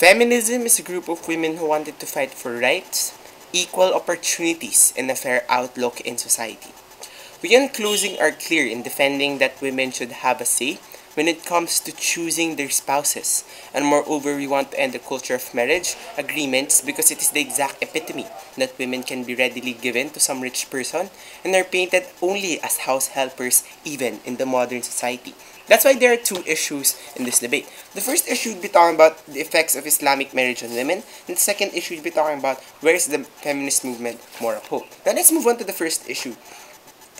Feminism is a group of women who wanted to fight for rights, equal opportunities, and a fair outlook in society. We in closing are clear in defending that women should have a say when it comes to choosing their spouses, and moreover we want to end the culture of marriage agreements because it is the exact epitome that women can be readily given to some rich person and are painted only as house helpers even in the modern society. That's why there are two issues in this debate. The first issue would be talking about the effects of Islamic marriage on women, and the second issue would be talking about where is the feminist movement more of hope. Now let's move on to the first issue.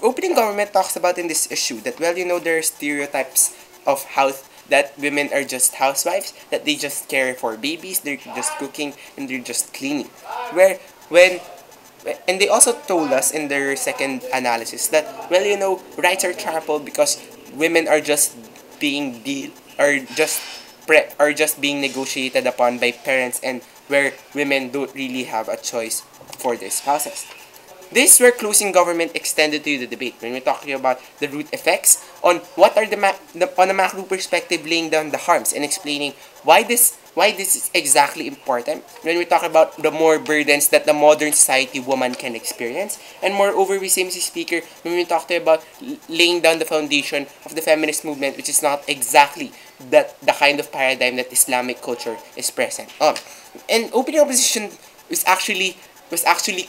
Opening government talks about in this issue that, well, there are stereotypes of house that women are just housewives, that they just care for babies, they're just cooking, and they're just cleaning. Where when and they also told us in their second analysis that, well, rights are trampled because women are just being deal are just being negotiated upon by parents, and where women don't really have a choice for their spouses. This is where closing government extended to the debate when we're talking about the root effects on what are on a macro perspective, laying down the harms and explaining why this is exactly important when we talk about the more burdens that the modern society woman can experience. And moreover, we say, Mr. Speaker, when we talk about laying down the foundation of the feminist movement, which is not exactly the kind of paradigm that Islamic culture is present on. And opening opposition was actually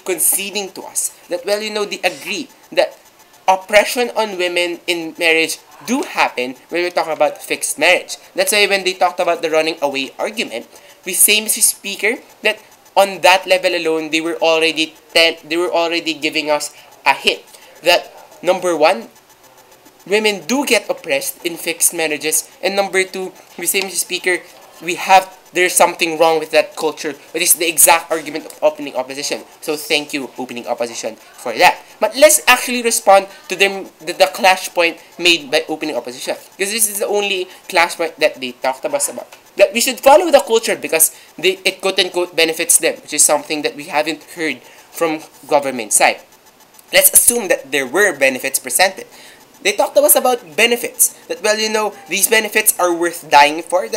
conceding to us that, well, they agree that oppression on women in marriage do happen when we talk about fixed marriage. That's why when they talked about the running away argument, we say, Mr. Speaker, that on that level alone, they were already giving us a hint that, number one, women do get oppressed in fixed marriages, and number two, we say, Mr. Speaker, there's something wrong with that culture, but it's the exact argument of opening opposition. So thank you, opening opposition, for that. But let's actually respond to the clash point made by opening opposition, because this is the only clash point that they talked about. That we should follow the culture because it quote unquote benefits them, which is something that we haven't heard from government side. Let's assume that there were benefits presented. They talked to us about benefits, that, well, these benefits are worth dying for,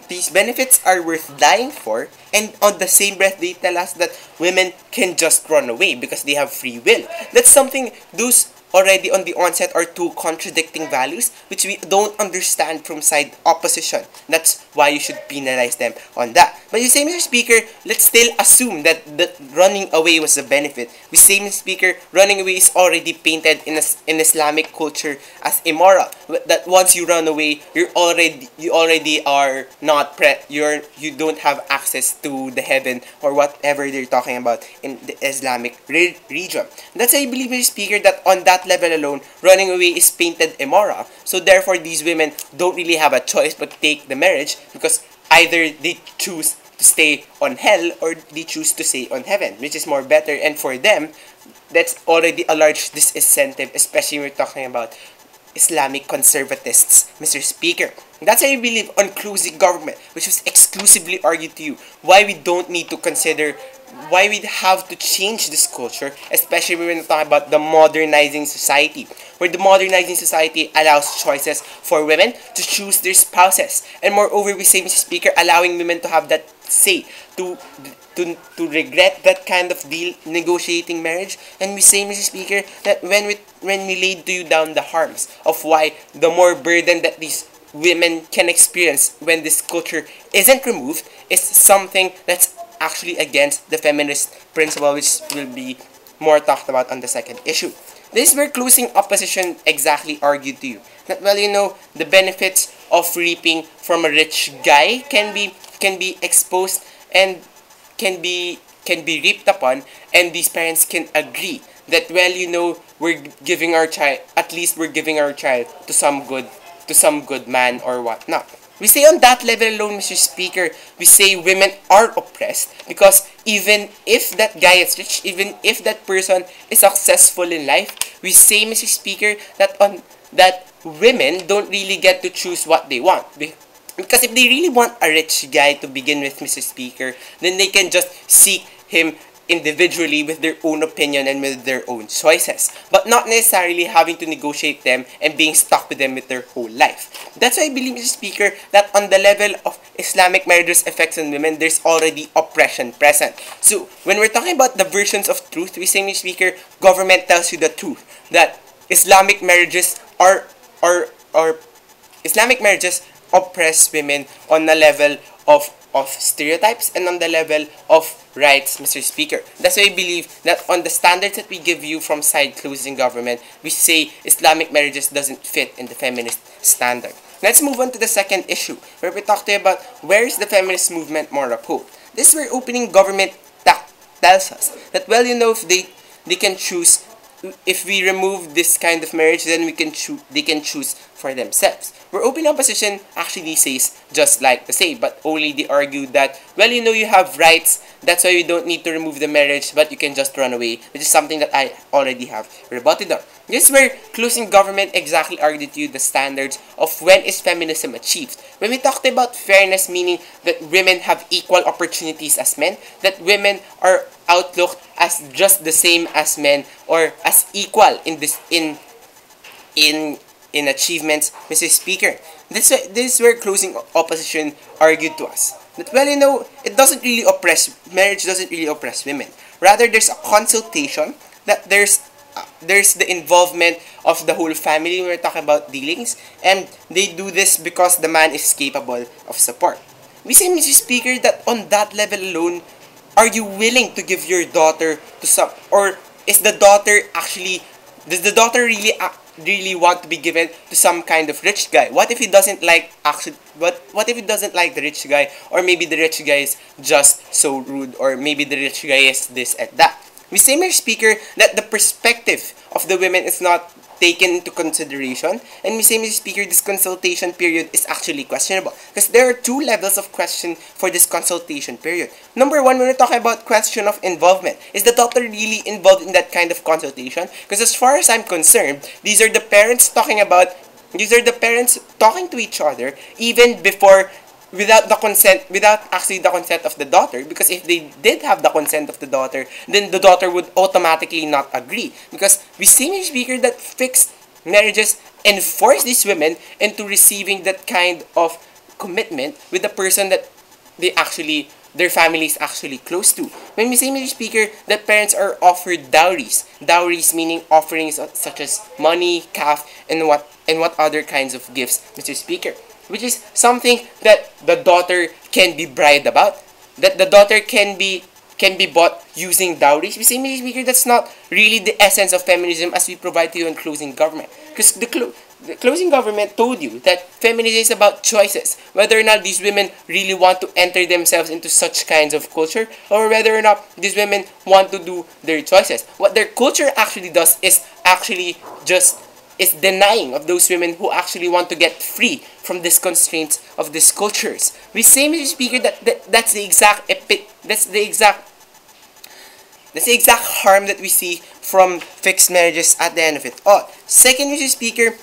these benefits are worth dying for, and on the same breath, they tell us that women can just run away because they have free will. That's something, those already on the onset are two contradicting values which we don't understand from side opposition. That's why you should penalize them on that. But you say, Mr. Speaker, let's still assume that running away was a benefit. We say, Mr. Speaker, running away is already painted in Islamic culture as immoral. That once you run away, you already are not you don't have access to the heaven or whatever they're talking about in the Islamic region. That's why I believe, Mr. Speaker, that on that level alone, running away is painted immoral. So therefore, these women don't really have a choice but to take the marriage, because either they choose to stay on hell or they choose to stay on heaven, which is more better. And for them, that's already a large disincentive, especially when we're talking about Islamic conservatists, Mr. Speaker. That's why I believe on closing government, which was exclusively argued to you, why we don't need to consider, why we have to change this culture, especially when we're talking about the modernizing society, where the modernizing society allows choices for women to choose their spouses. And moreover, we say, Mr. Speaker, allowing women to have that say, to regret that kind of deal, negotiating marriage. And we say, Mr. Speaker, that when we laid to you down the harms of why the more burden that these women can experience when this culture isn't removed is something that's actually against the feminist principle, which will be more talked about on the second issue. This is where closing opposition exactly argued to you that, well, the benefits of reaping from a rich guy can be exposed and can be reaped upon, and these parents can agree that, well, we're giving our child to some good man or whatnot. We say on that level alone, Mr. Speaker, we say women are oppressed because even if that guy is rich, even if that person is successful in life, we say, Mr. Speaker, that women don't really get to choose what they want. Because if they really want a rich guy to begin with, Mr. Speaker, then they can just seek him individually with their own opinion and with their own choices, but not necessarily having to negotiate them and being stuck with them with their whole life. That's why I believe, Mr. Speaker, that on the level of Islamic marriage's effects on women, there's already oppression present. So when we're talking about the versions of truth, we say, Mr. Speaker, government tells you the truth that Islamic marriages are Islamic marriages oppress women on the level of stereotypes and on the level of rights, Mr. Speaker. That's why I believe that on the standards that we give you from side closing government, we say Islamic marriages doesn't fit in the feminist standard. Let's move on to the second issue, where we talked about where is the feminist movement more uphold. This is where opening government tells us that, well, if they can choose, if we remove this kind of marriage, then they can choose for themselves. Where open opposition actually says just like the same, but only they argue that, well, you have rights, that's why we don't need to remove the marriage, but you can just run away, which is something that I already have rebutted on. This is where closing government exactly argued to you the standards of when is feminism achieved. When we talked about fairness, meaning that women have equal opportunities as men, that women are outlooked as just the same as men or as equal in achievements, Mr. Speaker. This is where closing opposition argued to us that, well, it doesn't really oppress, marriage doesn't really oppress women. Rather, there's a consultation, that there's the involvement of the whole family when we're talking about dealings, and they do this because the man is capable of support. We say, Mr. Speaker, that on that level alone, are you willing to give your daughter to some, or is the daughter actually, does the daughter really want to be given to some kind of rich guy? What if he doesn't like what if he doesn't like the rich guy, or maybe the rich guy is just so rude, or maybe the rich guy is this and that? We say, Mr. Speaker, that the perspective of the women is not taken into consideration, and we say, Mr. Speaker, this consultation period is actually questionable because there are two levels of question for this consultation period. Number one, when we're talking about question of involvement, is the daughter really involved in that kind of consultation? Because as far as I'm concerned, these are the parents talking to each other even before, without actually the consent of the daughter, because if they did have the consent of the daughter, then the daughter would automatically not agree, because we see, Mr. Speaker, that fixed marriages enforce these women into receiving that kind of commitment with the person that their family is actually close to. When we say, Mr. Speaker, that parents are offered dowries meaning offerings such as money, calf, and what other kinds of gifts, Mr. Speaker, which is something that the daughter can be bribed about, that the daughter can be bought using dowries. We say, Mr. Speaker, that's not really the essence of feminism as we provide to you in closing government. Because the closing government told you that feminism is about choices, whether or not these women really want to enter themselves into such kinds of culture, or whether or not these women want to do their choices. What their culture actually does is denying of those women who actually want to get free from these constraints of these cultures. We say, Mr. Speaker, that's the exact harm that we see from fixed marriages at the end of it all. Second, Mr. Speaker,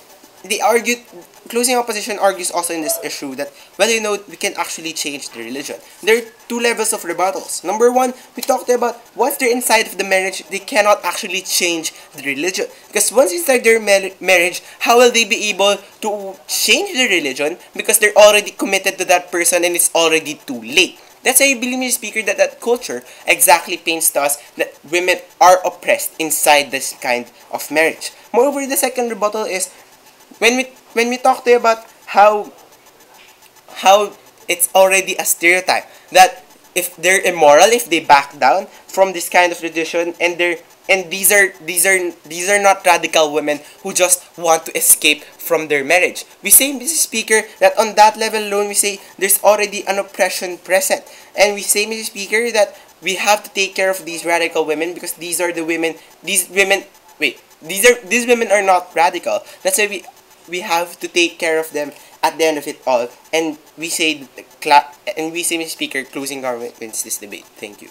closing opposition argues also in this issue that, well, we can actually change the religion. There are two levels of rebuttals. Number one, we talked about once they're inside of the marriage, they cannot actually change the religion. Because once inside their marriage, how will they be able to change the religion? Because they're already committed to that person and it's already too late. That's why I believe, Mr. Speaker, that culture exactly paints to us that women are oppressed inside this kind of marriage. Moreover, the second rebuttal is when we talk to you about how it's already a stereotype that if they're immoral, if they back down from this kind of tradition, and these are not radical women who just want to escape from their marriage. We say, Mr. Speaker, that on that level alone, we say there's already an oppression present, and we say, Mr. Speaker, that we have to take care of these radical women because these women are not radical. That's why we have to take care of them at the end of it all. And we say, Mr. Speaker, closing government wins this debate. Thank you.